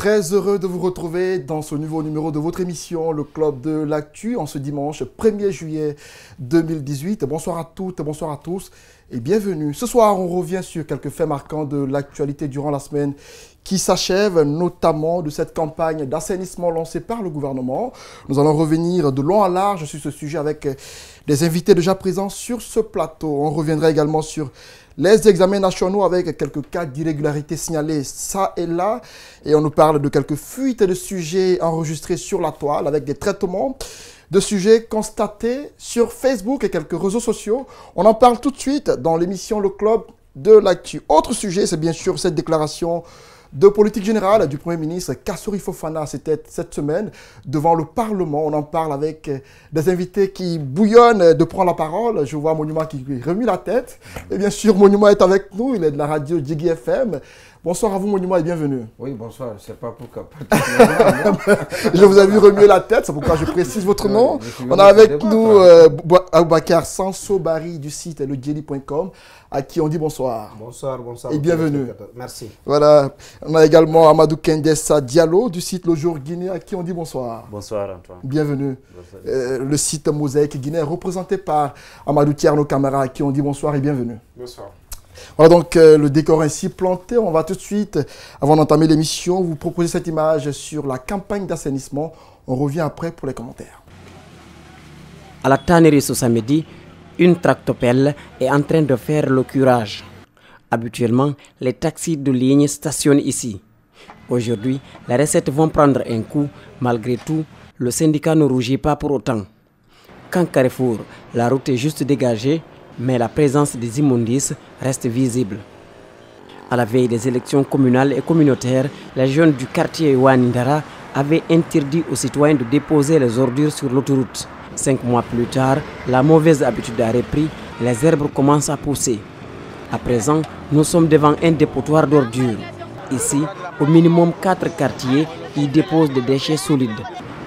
Très heureux de vous retrouver dans ce nouveau numéro de votre émission, le Club de l'Actu, en ce dimanche 1er juillet 2018. Bonsoir à toutes, bonsoir à tous et bienvenue. Ce soir, on revient sur quelques faits marquants de l'actualité durant la semaine qui s'achève, notamment de cette campagne d'assainissement lancée par le gouvernement. Nous allons revenir de long en large sur ce sujet avec des invités déjà présents sur ce plateau. On reviendra également sur les examens nationaux avec quelques cas d'irrégularité signalés ça et là. Et on nous parle de quelques fuites de sujets enregistrés sur la toile avec des traitements de sujets constatés sur Facebook et quelques réseaux sociaux. On en parle tout de suite dans l'émission Le Club de l'Actu. Autre sujet, c'est bien sûr cette déclaration de politique générale du Premier ministre Kassory Fofana. C'était cette semaine devant le Parlement. On en parle avec des invités qui bouillonnent de prendre la parole. Je vois Monument qui remue la tête. Et bien sûr, Monument est avec nous. Il est de la radio Djigui FM. Bonsoir à vous, Monument, et bienvenue. Oui, bonsoir. Je ne sais pas pourquoi. Je vous ai vu remuer la tête, c'est pourquoi je précise votre nom. On a avec nous Aboubakar Sansobari du site ledjeli.com, à qui on dit bonsoir. Bonsoir, bonsoir. Et bienvenue. Merci. Voilà. On a également Amadou Kendessa Diallo du site Le Jour Guinée, à qui on dit bonsoir. Bonsoir, Antoine. Bienvenue. Le site Mosaïque Guinée, représenté par Amadou Tierno Camara, à qui on dit bonsoir et bienvenue. Bonsoir. Voilà donc le décor ainsi planté. On va tout de suite, avant d'entamer l'émission, vous proposer cette image sur la campagne d'assainissement. On revient après pour les commentaires. À la tannerie ce samedi, une tractopelle est en train de faire le curage. Habituellement, les taxis de ligne stationnent ici. Aujourd'hui, les recettes vont prendre un coup. Malgré tout, le syndicat ne rougit pas pour autant. Quand Carrefour, la route est juste dégagée, mais la présence des immondices reste visible. À la veille des élections communales et communautaires, les jeunes du quartier Wanindara avaient interdit aux citoyens de déposer les ordures sur l'autoroute. 5 mois plus tard, la mauvaise habitude a repris, les herbes commencent à pousser. À présent, nous sommes devant un dépotoir d'ordures. Ici, au minimum 4 quartiers y déposent des déchets solides.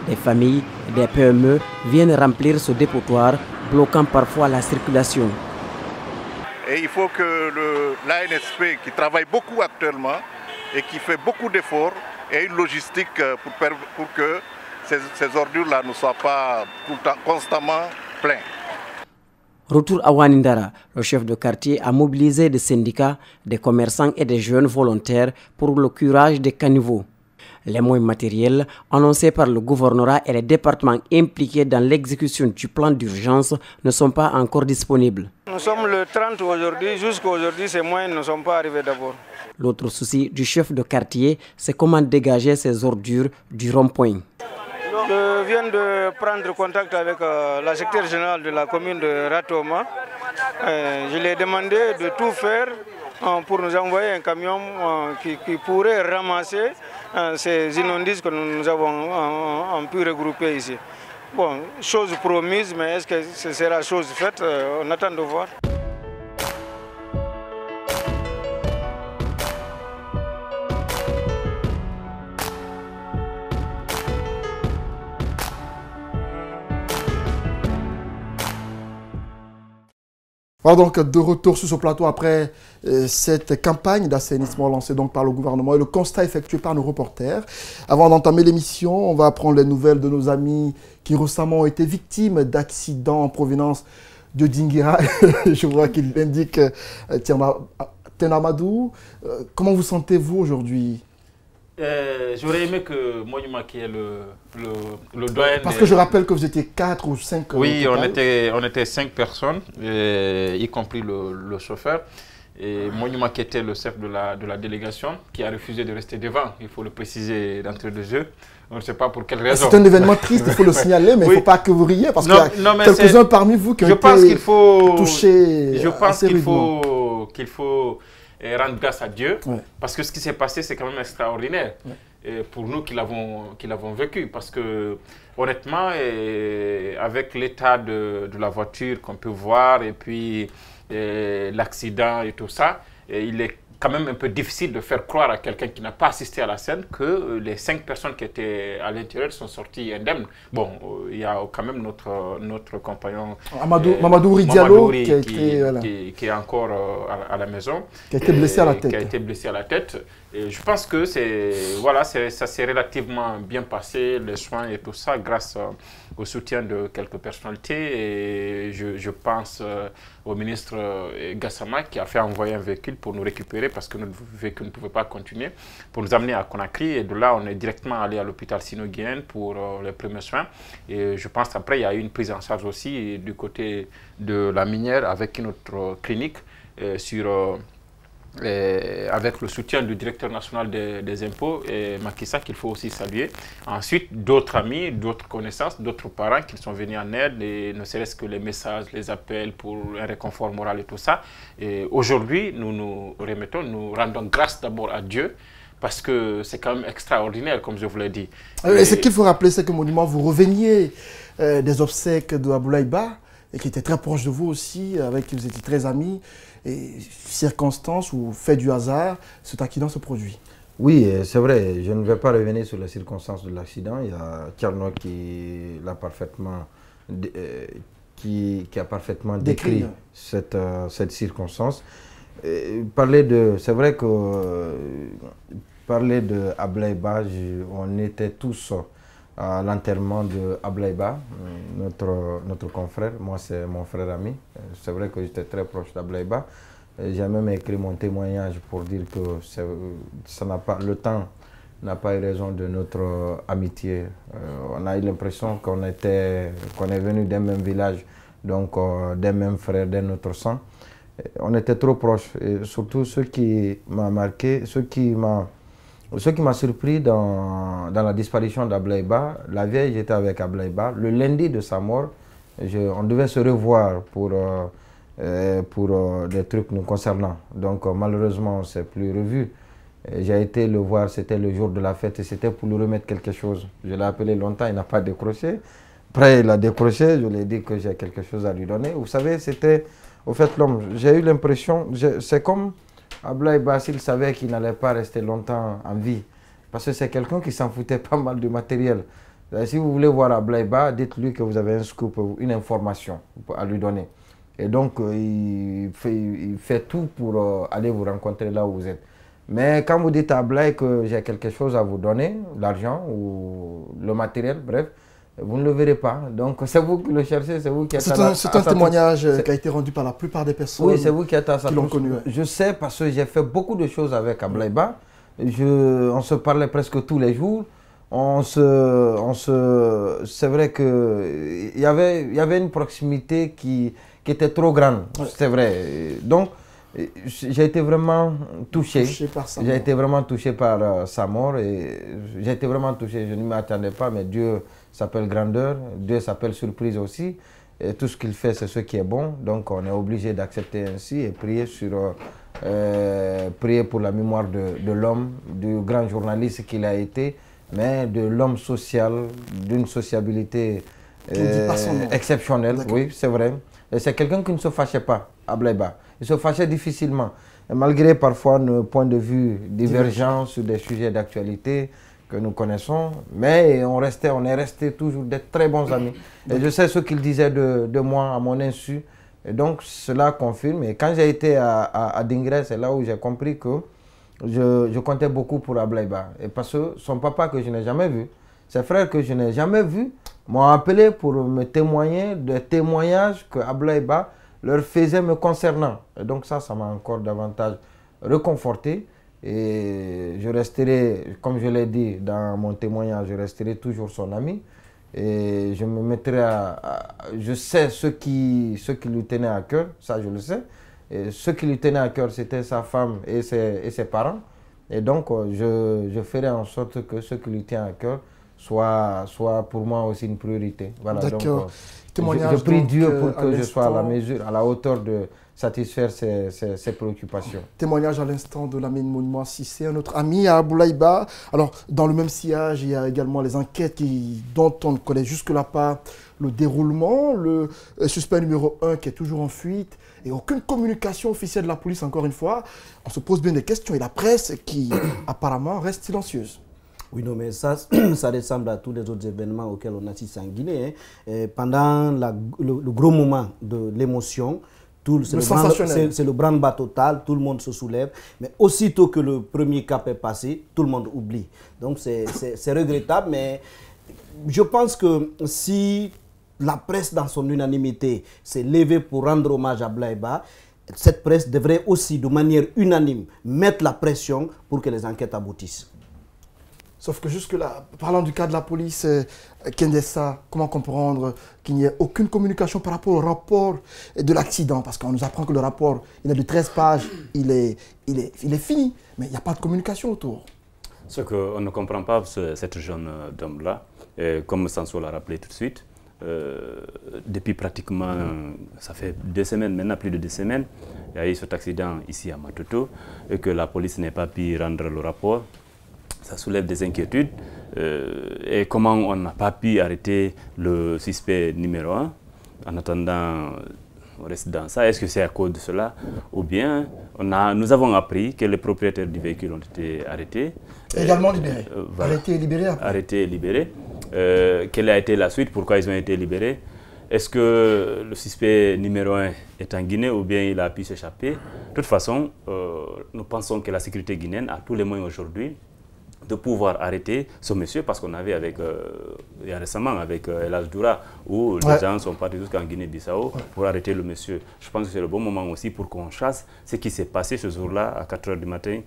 Des familles et des PME viennent remplir ce dépotoir, bloquant parfois la circulation. Et il faut que l'ANSP, qui travaille beaucoup actuellement et qui fait beaucoup d'efforts, ait une logistique pour que ces ordures-là ne soient pas constamment pleines. Retour à Wanindara, le chef de quartier a mobilisé des syndicats, des commerçants et des jeunes volontaires pour le curage des caniveaux. Les moyens matériels annoncés par le gouvernorat et les départements impliqués dans l'exécution du plan d'urgence ne sont pas encore disponibles. Nous sommes le 30 aujourd'hui, jusqu'à aujourd'hui ces moyens ne sont pas arrivés d'abord. L'autre souci du chef de quartier, c'est comment dégager ces ordures du rond-point. Je viens de prendre contact avec la secrétaire générale de la commune de Ratoma. Je lui ai demandé de tout faire pour nous envoyer un camion qui pourrait ramasser ces immondices que nous avons pu regrouper ici. Bon, chose promise, mais est-ce que ce sera chose faite? On attend de voir. Voilà donc de retour sur ce plateau après cette campagne d'assainissement lancée donc par le gouvernement et le constat effectué par nos reporters. Avant d'entamer l'émission, on va prendre les nouvelles de nos amis qui récemment ont été victimes d'accidents en provenance de Dinguira. Je vois qu'il indique Tenamadou. Comment vous sentez-vous aujourd'hui? J'aurais aimé que Monument, qui est le doyen... Parce que je rappelle que vous étiez 4 ou 5. Oui, on était 5 personnes, y compris le chauffeur. Et Monument, qui était le chef de la délégation, qui a refusé de rester devant, il faut le préciser d'entrée de jeu. On ne sait pas pour quelle raison. C'est un événement triste, il faut le signaler, mais il ne faut pas que vous riez, parce qu'il y a quelques-uns parmi vous qui ont été touchés. Je pense qu'il faut rendre grâce à Dieu, parce que ce qui s'est passé, c'est quand même extraordinaire pour nous qui l'avons vécu. Parce que, honnêtement, avec l'état de la voiture qu'on peut voir, et puis l'accident et tout ça, il est quand même un peu difficile de faire croire à quelqu'un qui n'a pas assisté à la scène que les 5 personnes qui étaient à l'intérieur sont sorties indemnes. Bon, il y a quand même notre compagnon Mamadou Diallo qui est encore à la maison. Qui a été blessé à la tête. Qui a été blessé à la tête. Et je pense que voilà, ça s'est relativement bien passé, les soins et tout ça, grâce au soutien de quelques personnalités. Et je pense au ministre Gassama qui a fait envoyer un véhicule pour nous récupérer parce que notre véhicule ne pouvait pas continuer, pour nous amener à Conakry. Et de là, on est directement allé à l'hôpital Sino-Guinéen pour les premiers soins. Et je pense qu'après, il y a eu une prise en charge aussi du côté de la minière avec une autre clinique avec le soutien du directeur national des impôts, Macky Sall, qu'il faut aussi saluer. Ensuite, d'autres amis, d'autres connaissances, d'autres parents qui sont venus en aide, et ne serait-ce que les messages, les appels pour un réconfort moral et tout ça. Et aujourd'hui, nous rendons grâce d'abord à Dieu, parce que c'est quand même extraordinaire, comme je vous l'ai dit. Et ce qu'il faut rappeler, c'est que Monument, vous reveniez des obsèques de Aboulaye Ba, et qui était très proche de vous aussi, avec qui vous étiez très amis. Et circonstances ou fait du hasard, cet accident se produit. Oui, c'est vrai. Je ne vais pas revenir sur les circonstances de l'accident. Il y a Tcherno qui a parfaitement décrit cette circonstance. C'est vrai que parler de Aboulaye Ba, on était tous à l'enterrement de Aboulaye Ba, notre confrère. Moi, c'est mon frère ami. C'est vrai que j'étais très proche d'Aboulaye Ba. J'ai même écrit mon témoignage pour dire que le temps n'a pas eu raison de notre amitié. On a eu l'impression qu'on est venu d'un même village, donc d'un même frère, d'un autre sang. On était trop proches. Et surtout, ce qui m'a marqué, ce qui m'a surpris dans la disparition d'Aboulaye Ba, la veille, j'étais avec Aboulaye Ba. Le lundi de sa mort, on devait se revoir pour des trucs nous concernant. Donc malheureusement, on ne s'est plus revu. J'ai été le voir, c'était le jour de la fête et c'était pour lui remettre quelque chose. Je l'ai appelé longtemps, il n'a pas décroché. Après, il a décroché, je lui ai dit que j'ai quelque chose à lui donner. Vous savez, c'était, au fait, l'homme, j'ai eu l'impression, c'est comme Aboulaye Ba, s'il savait qu'il n'allait pas rester longtemps en vie. Parce que c'est quelqu'un qui s'en foutait pas mal du matériel. Si vous voulez voir Aboulaye Ba, dites-lui que vous avez un scoop, une information à lui donner. Et donc, il fait tout pour aller vous rencontrer là où vous êtes. Mais quand vous dites à Aboulaye que j'ai quelque chose à vous donner, l'argent ou le matériel, bref, vous ne le verrez pas. Donc, c'est vous qui le cherchez, c'est vous qui êtes C'est un témoignage qui a été rendu par la plupart des personnes. Oui, c'est vous qui êtes à sa l'ont connu. Je sais parce que j'ai fait beaucoup de choses avec Aboulaye Ba. On se parlait presque tous les jours. C'est vrai qu'il y avait une proximité qui était trop grande, ouais. C'est vrai. Donc, j'ai été vraiment touché. J'ai été vraiment touché par sa mort et j'ai été vraiment touché. Je ne m'y attendais pas, mais Dieu s'appelle grandeur, Dieu s'appelle surprise aussi. Et tout ce qu'il fait, c'est ce qui est bon. Donc, on est obligé d'accepter ainsi et prier pour la mémoire de l'homme, du grand journaliste qu'il a été, mais de l'homme social, d'une sociabilité exceptionnelle. Oui, c'est vrai. Et c'est quelqu'un qui ne se fâchait pas, Aboulaye Ba. Il se fâchait difficilement. Et malgré parfois nos points de vue divergents sur des sujets d'actualité que nous connaissons, mais on est resté toujours des très bons amis. Et je sais ce qu'il disait de moi à mon insu. Et donc cela confirme. Et quand j'ai été à Dingré, c'est là où j'ai compris que je comptais beaucoup pour Aboulaye Ba. Et parce que son papa que je n'ai jamais vu, ses frères que je n'ai jamais vus, m'ont appelé pour me témoigner des témoignages que Aboulaye Ba leur faisait me concernant. Et donc ça m'a encore davantage réconforté. Et je resterai, comme je l'ai dit dans mon témoignage, je resterai toujours son ami. Et je me mettrai je sais ce qui lui tenait à cœur, ça je le sais. Et ce qui lui tenait à cœur, c'était sa femme et ses parents. Et donc, je ferai en sorte que ce qui lui tient à cœur soit pour moi aussi une priorité. Voilà, d'accord. Je prie Dieu pour que je sois à la hauteur de satisfaire ses préoccupations. Témoignage à l'instant de Lamine Mounmoua Cissé, un autre ami à Aboulaïba. Alors, dans le même sillage, il y a également les enquêtes dont on ne connaît jusque-là pas le déroulement. Le suspect numéro 1 qui est toujours en fuite et aucune communication officielle de la police, encore une fois. On se pose bien des questions et la presse qui apparemment reste silencieuse. Oui, non, mais ça ressemble à tous les autres événements auxquels on assiste en Guinée. Hein. Pendant le gros moment de l'émotion, c'est le branle-bas total, tout le monde se soulève. Mais aussitôt que le premier cap est passé, tout le monde oublie. Donc c'est regrettable, mais je pense que si la presse dans son unanimité s'est levée pour rendre hommage à Blaïba, cette presse devrait aussi de manière unanime mettre la pression pour que les enquêtes aboutissent. Sauf que jusque-là, parlant du cas de la police, Kendessa, comment comprendre qu'il n'y ait aucune communication par rapport au rapport de l'accident? Parce qu'on nous apprend que le rapport, il est de 13 pages, il est fini, mais il n'y a pas de communication autour. Ce qu'on ne comprend pas, cette jeune dame-là, comme Sanso l'a rappelé tout de suite, depuis pratiquement, ça fait 2 semaines, maintenant plus de 2 semaines, il y a eu cet accident ici à Matoto, et que la police n'ait pas pu rendre le rapport. Ça soulève des inquiétudes. Et comment on n'a pas pu arrêter le suspect numéro 1 en attendant, on reste dans ça. Est-ce que c'est à cause de cela? Ou bien nous avons appris que les propriétaires du véhicule ont été arrêtés. Également libérés. Voilà. Arrêtés et libérés après. Arrêtés et libérés. Quelle a été la suite? Pourquoi ils ont été libérés? Est-ce que le suspect numéro 1 est en Guinée ou bien il a pu s'échapper? De toute façon, nous pensons que la sécurité guinéenne a tous les moyens aujourd'hui de pouvoir arrêter ce monsieur, parce qu'on avait il y a récemment avec El Hadj Doura, où les gens sont partis jusqu'en Guinée-Bissau pour arrêter le monsieur. Je pense que c'est le bon moment aussi pour qu'on chasse ce qui s'est passé ce jour-là à 4 h du matin,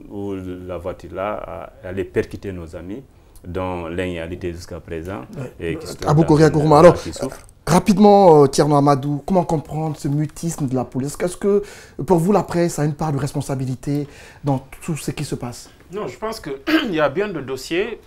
où la voiture-là allait percuter nos amis, dont l'un y a été jusqu'à présent. Abou Koria Gourma. Alors, rapidement, Tierno Amadou, comment comprendre ce mutisme de la police? Est-ce que pour vous, la presse a une part de responsabilité dans tout ce qui se passe? Non, je pense qu'il y a bien de dossiers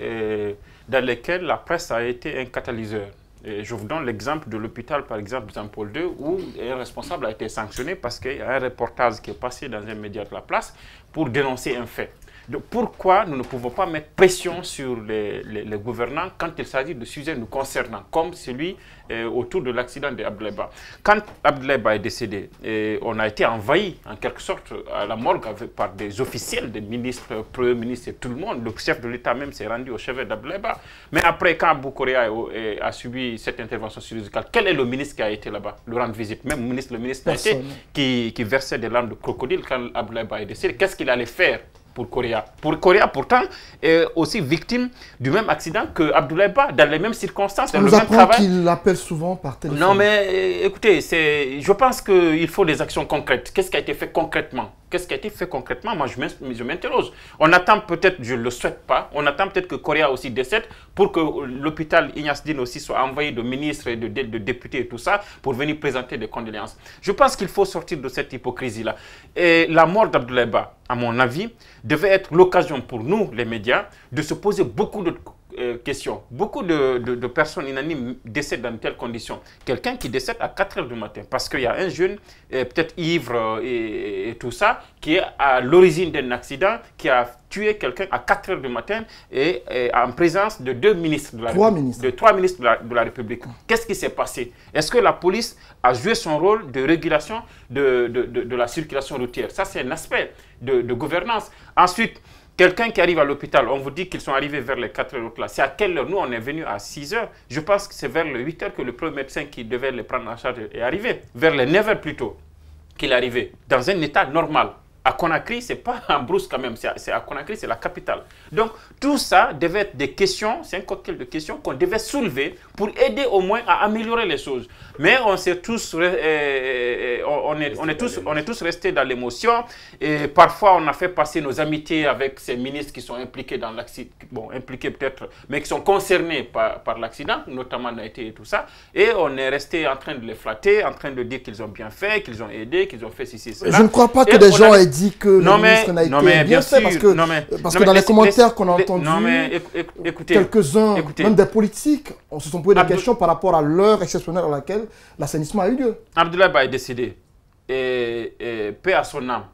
dans lesquels la presse a été un catalyseur. Et je vous donne l'exemple de l'hôpital, par exemple, Jean-Paul II, où un responsable a été sanctionné parce qu'il y a un reportage qui est passé dans un média de la place pour dénoncer un fait. Donc, pourquoi nous ne pouvons pas mettre pression sur les gouvernants quand il s'agit de sujets nous concernant, comme celui autour de l'accident d'Abdoulaye? Quand Abdoulaye est décédé, on a été envahi en quelque sorte à la morgue par des officiels, des ministres, premiers ministres et tout le monde. Le chef de l'État même s'est rendu au chevet d'Abdoulaye. Mais après, quand Abou Koria a subi cette intervention chirurgicale, quel est le ministre qui a été là-bas, le rendre visite? Même le ministre qui versait des larmes de crocodile quand Abdoulaye est décédé. Qu'est-ce qu'il allait faire pour Koria? Pour Koria, pourtant, est aussi victime du même accident que Abdoulaye Ba, dans les mêmes circonstances, dans le même travail. Qu'il l'appelle souvent par téléphone. Non, mais écoutez, je pense qu'il faut des actions concrètes. Qu'est-ce qui a été fait concrètement? Qu'est-ce qui a été fait concrètement? Moi, je m'interroge. On attend peut-être, je ne le souhaite pas, on attend peut-être que Koria aussi décède pour que l'hôpital Ignace Dine aussi soit envoyé de ministres et de députés et tout ça pour venir présenter des condoléances. Je pense qu'il faut sortir de cette hypocrisie-là. Et la mort d'Abdoulaye Ba, à mon avis, devait être l'occasion pour nous, les médias, de se poser beaucoup de questions. Beaucoup de personnes unanimes décèdent dans de telles conditions. Quelqu'un qui décède à 4 h du matin, parce qu'il y a un jeune, peut-être ivre et tout ça, qui est à l'origine d'un accident, qui a tué quelqu'un à 4 h du matin et en présence de 2 ministres de la République. De 3 ministres de la République. Qu'est-ce qui s'est passé? Est-ce que la police a joué son rôle de régulation de la circulation routière? Ça, c'est un aspect de gouvernance. Ensuite, quelqu'un qui arrive à l'hôpital, on vous dit qu'ils sont arrivés vers les 4 h là. C'est à quelle heure? Nous, on est venus à 6 h. Je pense que c'est vers les 8 h que le premier médecin qui devait les prendre en charge est arrivé. Vers les 9 h plutôt qu'il est arrivé. Dans un état normal. À Conakry, ce n'est pas en brousse quand même. C'est à Conakry, c'est la capitale. Donc, tout ça devait être des questions, c'est un cocktail de questions qu'on devait soulever pour aider au moins à améliorer les choses. Mais on est tous restés dans l'émotion. Et parfois, on a fait passer nos amitiés avec ces ministres qui sont impliqués dans l'accident. Bon, impliqués peut-être, mais qui sont concernés par l'accident, notamment Naïté et tout ça. Et on est resté en train de les flatter, en train de dire qu'ils ont bien fait, qu'ils ont aidé, qu'ils ont fait ceci, cela. Je ne crois pas que des gens aient dit que le ministre n'a été bien fait parce que dans les commentaires qu'on a entendus, quelques-uns, même des politiques, on se sont posé des questions par rapport à l'heure exceptionnelle à laquelle l'assainissement a eu lieu. Abdoulaye Ba est décédé, et paix à son âme.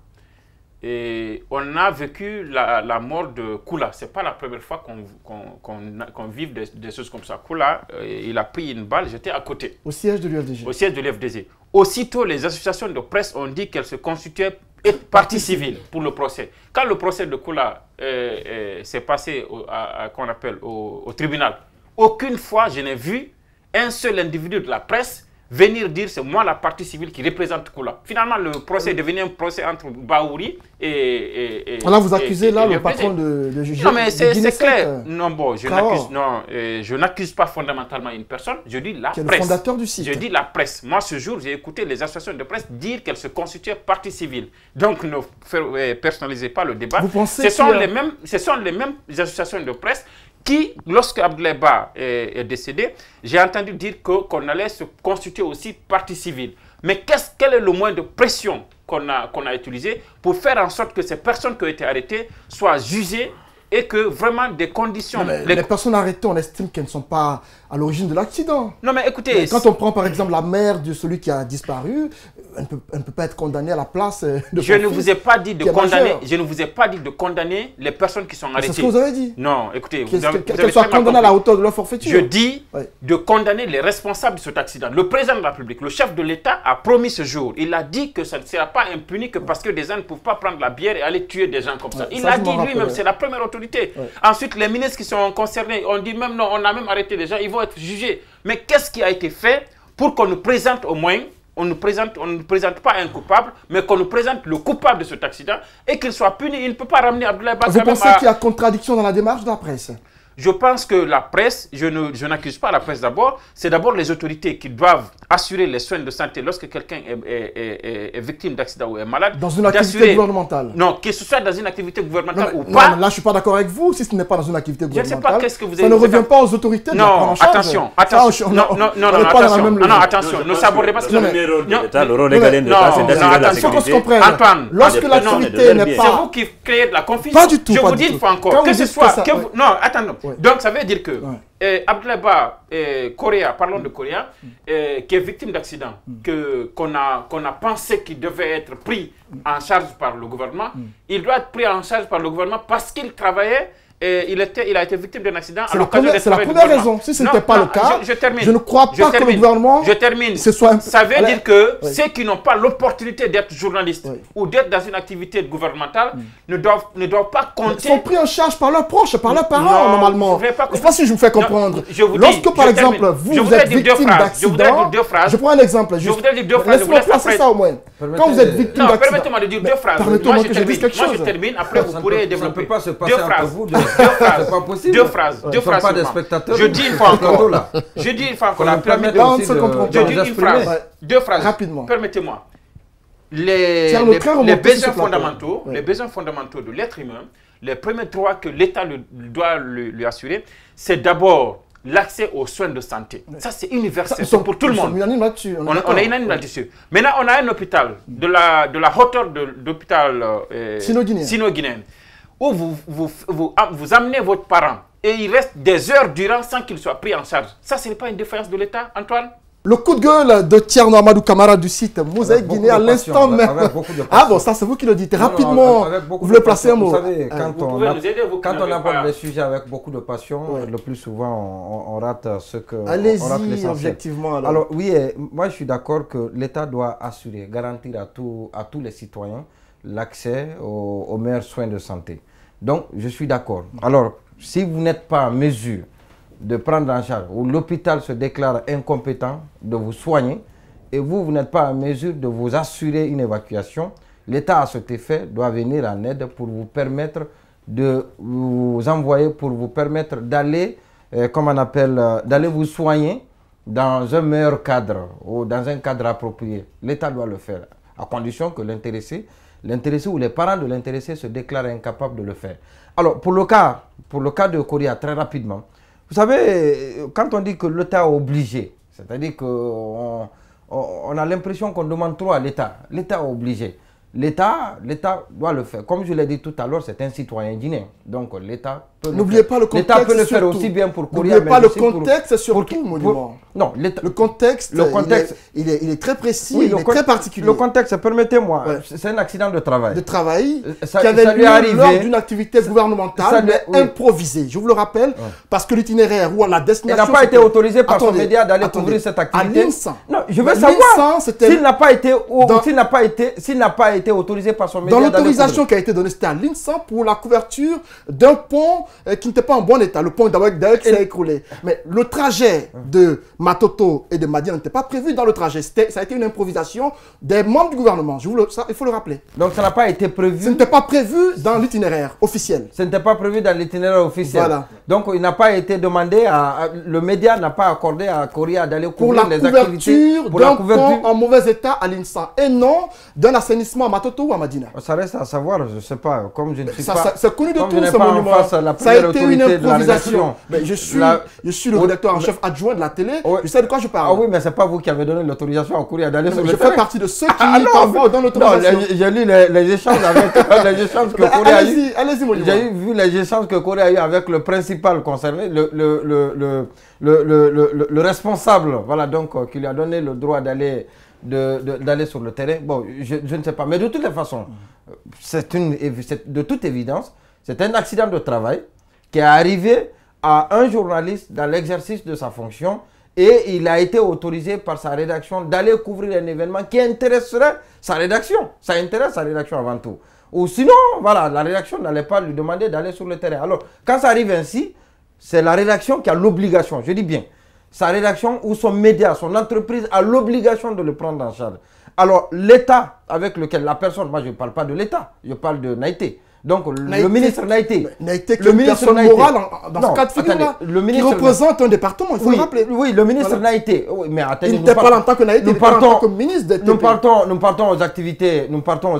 Et on a vécu la mort de Koula. Ce n'est pas la première fois qu'on vit des choses comme ça. Koula, il a pris une balle, j'étais à côté. Au siège de l'UFDG. Au siège de l'UFDG. Aussitôt, les associations de presse ont dit qu'elles se constituaient partie civile pour le procès. Quand le procès de Koula s'est passé au tribunal, aucune fois je n'ai vu un seul individu de la presse venir dire c'est moi la partie civile qui représente Koula. Finalement, le procès est devenu un procès entre Bahouri et là, vous accusez le patron de juger. Non, mais c'est clair. Non, bon, je n'accuse pas fondamentalement une personne, je dis la presse. Le fondateur du site. Je dis la presse. Moi, ce jour, j'ai écouté les associations de presse dire qu'elles se constituaient partie civile. Donc, ne personnalisez pas le débat. Vous pensez ce sont les mêmes associations de presse qui, lorsque Abdoulaye Ba est décédé, j'ai entendu dire qu'on allait se constituer aussi partie civile. Mais quel est le moyen de pression qu'on a utilisé pour faire en sorte que ces personnes qui ont été arrêtées soient jugées et que vraiment des conditions... Les personnes arrêtées, on estime qu'elles ne sont pas à l'origine de l'accident. Non, mais écoutez... Quand on prend par exemple la mère de celui qui a disparu, elle ne peut pas être condamnée à la place de Je ne vous ai pas dit de condamner. Je ne vous ai pas dit de condamner les personnes qui sont arrêtées. C'est ce que vous avez dit. Non, écoutez... Qu'elles soient condamnées à la hauteur de leur forfaiture. Je dis de condamner les responsables de cet accident. Le président de la République, le chef de l'État a promis ce jour. Il a dit que ça ne sera pas impuni que parce que des gens ne peuvent pas prendre la bière et aller tuer des gens comme ça. Il a dit lui-même, c'est la première autorité. Ensuite, les ministres qui sont concernés, on dit même non, on a même arrêté des gens, ils vont être jugés. Mais qu'est-ce qui a été fait pour qu'on nous présente au moins, on ne présente pas un coupable, mais qu'on nous présente le coupable de cet accident et qu'il soit puni. Il ne peut pas ramener Abdoulaye Ba. Vous pensez qu'il y a contradiction dans la démarche de la presse? Je pense que la presse, je n'accuse pas la presse d'abord, c'est d'abord les autorités qui doivent assurer les soins de santé lorsque quelqu'un est victime d'accident ou est malade. Dans une activité gouvernementale? Non, que ce soit dans une activité gouvernementale ou pas. Non, là, je ne suis pas d'accord avec vous, si ce n'est pas dans une activité gouvernementale. Je ne sais pas qu'est-ce que vous avez dit. Ça ne revient pas aux autorités de prendre en charge. Attention. Non, attention. Ne sabordez pas ce que le rôle légal de l'État, c'est d'assurer la sécurité. Antoine, lorsque l'activité n'est pas... C'est vous qui créez de la confusion. Pas du tout. Je vous dis une fois encore, que ce soit... Non, attendez. Donc, ça veut dire que Abdoulaye Ba, parlons de Correa, qui est victime d'accident, qu'on a pensé qu'il devait être pris en charge par le gouvernement, il doit être pris en charge par le gouvernement parce qu'il travaillait. Et il a été victime d'un accident. C'est la première raison. Si ce n'était pas le cas, je ne crois pas que le gouvernement... Je termine. Ça veut dire que ceux qui n'ont pas l'opportunité d'être journalistes ou d'être dans une activité gouvernementale ne doivent pas compter... Ils sont pris en charge par leurs proches, par leurs parents, normalement. Je ne sais pas si je vous fais comprendre. Lorsque, par exemple, vous êtes victime d'accident... Je prends un exemple. Je voudrais dire deux phrases. Laisse-moi placer ça au moins. Quand vous êtes victime d'accident... Permettez-moi de dire deux phrases. Permettez-moi que je dise quelque chose. Moi, je termine. Après, vous pourrez développer. Ça ne peut pas se passer entre vous deux. C'est pas possible. Deux phrases. Pas des spectateurs. Je dis une fois encore. Je dis une fois encore. Je dis une phrase. Deux phrases. Rapidement. Permettez-moi. Les besoins fondamentaux, de l'être humain, les premiers droits que l'État doit lui assurer, c'est d'abord l'accès aux soins de santé. Ça, c'est universel. C'est pour tout le monde. On est unanime là-dessus. Maintenant, on a un hôpital de la hauteur de l'hôpital sino-guinéen où vous amenez votre parent et il reste des heures durant sans qu'il soit pris en charge. Ça, ce n'est pas une défaillance de l'État, Antoine? Le coup de gueule de Thierno Amadou Camara du site Mosaïque Guinée à l'instant même. Ah bon, ça c'est vous qui le dites. Rapidement, vous voulez placer un mot. Vous savez, quand on aborde des sujets avec beaucoup de passion, le plus souvent on rate ce que... Allez-y, objectivement. Alors oui, moi je suis d'accord que l'État doit assurer, garantir à tous les citoyens l'accès aux meilleurs soins de santé. Donc, je suis d'accord. Alors, si vous n'êtes pas en mesure de prendre en charge, ou l'hôpital se déclare incompétent de vous soigner, et vous n'êtes pas en mesure de vous assurer une évacuation, l'État, à cet effet, doit venir en aide pour vous permettre de vous envoyer, pour vous permettre d'aller, d'aller vous soigner dans un meilleur cadre, ou dans un cadre approprié. L'État doit le faire, à condition que l'intéressé ou les parents de l'intéressé se déclarent incapables de le faire. Alors, pour le cas de Correa, très rapidement, vous savez, quand on dit que l'État est obligé, c'est-à-dire qu'on a l'impression qu'on demande trop à l'État. L'État est obligé. l'État doit le faire. Comme je l'ai dit tout à l'heure, c'est un citoyen guinéen. Donc l'État peut N'oubliez pas le contexte. L'État peut le faire aussi bien pour Kouria. N'oubliez pas le contexte surtout, Monument. Non, le contexte, il est très précis, il est très particulier. Le contexte, permettez-moi, c'est un accident de travail. De travail qui avait lieu lors d'une activité gouvernementale, mais improvisée. Je vous le rappelle, parce que l'itinéraire ou la destination... Il n'a pas été autorisé par son média d'aller couvrir cette activité. À l'INSA. Non, je veux savoir s'il n'a pas été autorisé par son média. Dans l'autorisation qui a été donnée, c'était à l'INSA pour la couverture d'un pont qui n'était pas en bon état. Le pont d'ailleurs qui s'est écroulé. Mais le trajet de Matoto et de Madia n'était pas prévu dans le trajet. Ça a été une improvisation des membres du gouvernement. Il faut le rappeler. Donc ça n'a pas été prévu. Ce n'était pas prévu dans l'itinéraire officiel. Ce n'était pas prévu dans l'itinéraire officiel. Voilà. Donc il n'a pas été demandé le média n'a pas accordé à Kouria d'aller couvrir les activités pour la couverture d'un pont en mauvais état à l'INSA et non d'un assainissement à Matoto ou à Madina. Ça reste à savoir, je ne sais pas, comme je ne suis pas... C'est connu de tous ce monument. Ça a été une improvisation. Mais je suis le rédacteur en chef adjoint de la télé, je sais de quoi je parle. Ah oui, mais ce n'est pas vous qui avez donné l'autorisation à Kouria d'aller sur le terrain. Je fais partie de ceux qui parfois donnent l'autorisation. Non, j'ai lu les échanges avec les échanges que Kouria a eu. Allez-y, monument. J'ai vu les échanges que Kouria a eu avec le principal concerné, le responsable, voilà, donc, qui lui a donné le droit d'aller sur le terrain. Bon, je ne sais pas. Mais de toutes les façons, de toute évidence, c'est un accident de travail qui est arrivé à un journaliste dans l'exercice de sa fonction et il a été autorisé par sa rédaction d'aller couvrir un événement qui intéresserait sa rédaction. Ça intéresse sa rédaction avant tout. Ou sinon, voilà, la rédaction n'allait pas lui demander d'aller sur le terrain. Alors, quand ça arrive ainsi, c'est la rédaction qui a l'obligation, je dis bien, sa rédaction ou son média, son entreprise a l'obligation de le prendre en charge. Alors, l'État avec lequel la personne, moi je ne parle pas de l'État, je parle de Naïté. Donc, le ministre Naïté. Naïté qui est une personne morale dans ce cas de figure-là, qui représente un département, il faut le rappeler. Oui, le ministre Naïté. Oui, mais attendez, il n'était pas en tant que Naïté, il était en tant que ministre d'État. Nous partons aux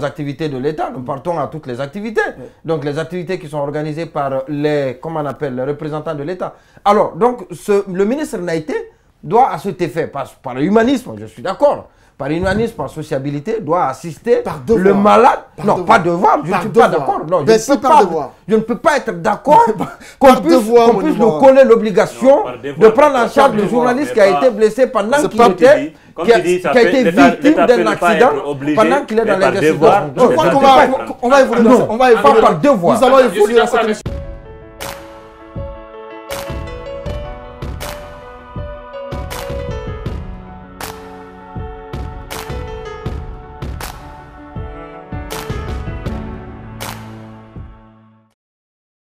activités de l'État, nous partons à toutes les activités. Donc, les activités qui sont organisées par les représentants de l'État. Alors, donc, le ministre Naïté doit, à cet effet, par humanisme, je suis d'accord, par humanisme, par sociabilité, doit assister le malade. Non, pas devoir, je ne suis pas d'accord. Je ne peux pas être d'accord qu'on puisse nous coller l'obligation de prendre en charge le journaliste qui a été blessé pendant qu'il était... qui a été victime d'un accident pendant qu'il est dans l'exercice de son... On va évoluer. Non, pas par devoir. Nous allons évoluer dans cette émission.